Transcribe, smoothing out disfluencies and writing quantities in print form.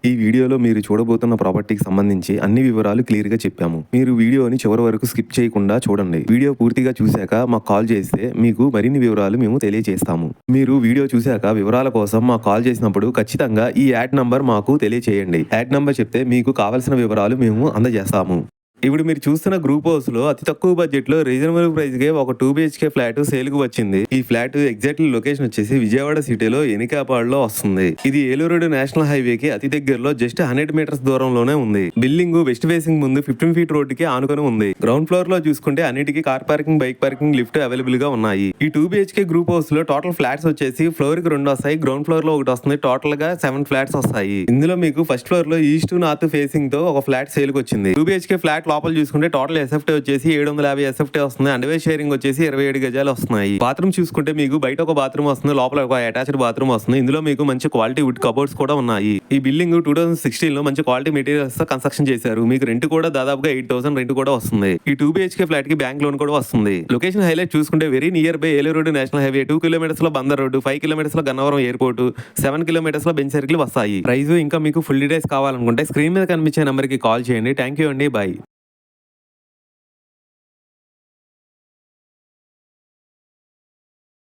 ఈ వీడియోలో మీరు చూడబోతున్న ప్రాపర్టీకి సంబంధించి అన్ని వివరాలు క్లియర్ గా చెప్పాము. మీరు వీడియోని చివరి వరకు స్కిప్ చేయకుండా చూడండి. వీడియో పూర్తిగా చూశాక మాకు కాల్ చేస్తే మీకు మరిన్ని వివరాలు మేము తెలియజేస్తాము. మీరు వీడియో చూశాక వివరాల కోసం మాకు కాల్ చేసినప్పుడు ఖచ్చితంగా ఈ యాడ్ నంబర్ మాకు తెలియజేయండి. యాడ్ నంబర్ చెప్తే మీకు కావాల్సిన వివరాలు మేము అందజేస్తాము. ఇప్పుడు మీరు చూస్తున్న గ్రూప్ హౌస్ లో అతి తక్కువ బడ్జెట్ లో రీజనబుల్ ప్రైస్ కే ఒక 2 BHK ఫ్లాట్ సేల్ కు వచ్చింది. ఈ ఫ్లాట్ ఎగ్జాక్ట్లీ లొకేషన్ వచ్చేసి విజయవాడ సిటీలో ఎనికాపాడులో వస్తుంది. ఇది ఏలూరు నేషనల్ హైవే కి అతి దగ్గరలో జస్ట్ 100 మీటర్స్ దూరంలోనే ఉంది. బిల్డింగ్ వెస్ట్ ఫేసింగ్ ముందు 15 ఫీట్ రోడ్ కి ఆనుకొని ఉంది. గ్రౌండ్ ఫ్లోర్ లో చూసుకుంటే అన్నిటికీ car parking, bike parking, lift available గా ఉన్నాయి. ఈ 2 BHK గ్రూప్ హౌస్ లో టోటల్ ఫ్లాట్స్ వచ్చేసి ఫ్లోర్ కి 2 వస్తాయి, గ్రౌండ్ ఫ్లోర్ లో 1 వస్తుంది. టోటల్ గా 7 ఫ్లాట్స్ వస్తాయి. ఇందులో మీకు ఫస్ట్ ఫ్లోర్ లో ఈస్ట్ నార్త్ ఫేసింగ్ తో ఒక ఫ్లాట్ సేల్ కు వచ్చింది. 2 BHK ఫ్లాట్ లోపల చూసుకుంటే టోటల్ ఎస్ఎఫ్టీ వచ్చేసి 750 ఎస్ఎఫ్టీ వస్తుంది. అండర్వే షేరింగ్ వచ్చేసి 27 గజాలు వస్తున్నాయి. బాత్రూమ్ చూసుకుంటే మీకు బయట ఒక బాత్రూమ్ వస్తుంది, లోపల ఒక అటాచ్డ్ బాత్రూమ్ వస్తుంది. ఇందులో మీకు మంచి క్వాలిటీ వుడ్ కబోర్డ్స్ కూడా ఉన్నాయి. ఈ బిల్డింగ్ 2016 లో మంచి క్వాలిటీ మెటీరియల్స్ తో కన్స్ట్రక్షన్ చేశారు. మీకు రెంట్ కూడా దాదాపుగా 8,000 రెంట్ కూడా వస్తుంది. ఈ 2 BHK ఫ్లాట్ కి బ్యాంక్ లోన్ కూడా వస్తుంది. లొకేషన్ హైలైట్ చూసుకుంటే very near by Eluru national highway, 2 kilometres లో బందర్ రోడ్డు, 5 కిలోమీటర్స్ లో గన్నవరం ఎయిర్పోర్ట్, 7 కిలోమీటర్స్ లో బెంచ్ సర్కిల్ వస్తాయి. ప్రైస్ ఇంకా మీకు ఫుల్ డీటెయిల్స్ కావాలనుకుంటే స్క్రీన్ మీద కనిపించే నెంబర్ కి కాల్ చేయండి. థ్యాంక్ యూ అండి, బాయ్.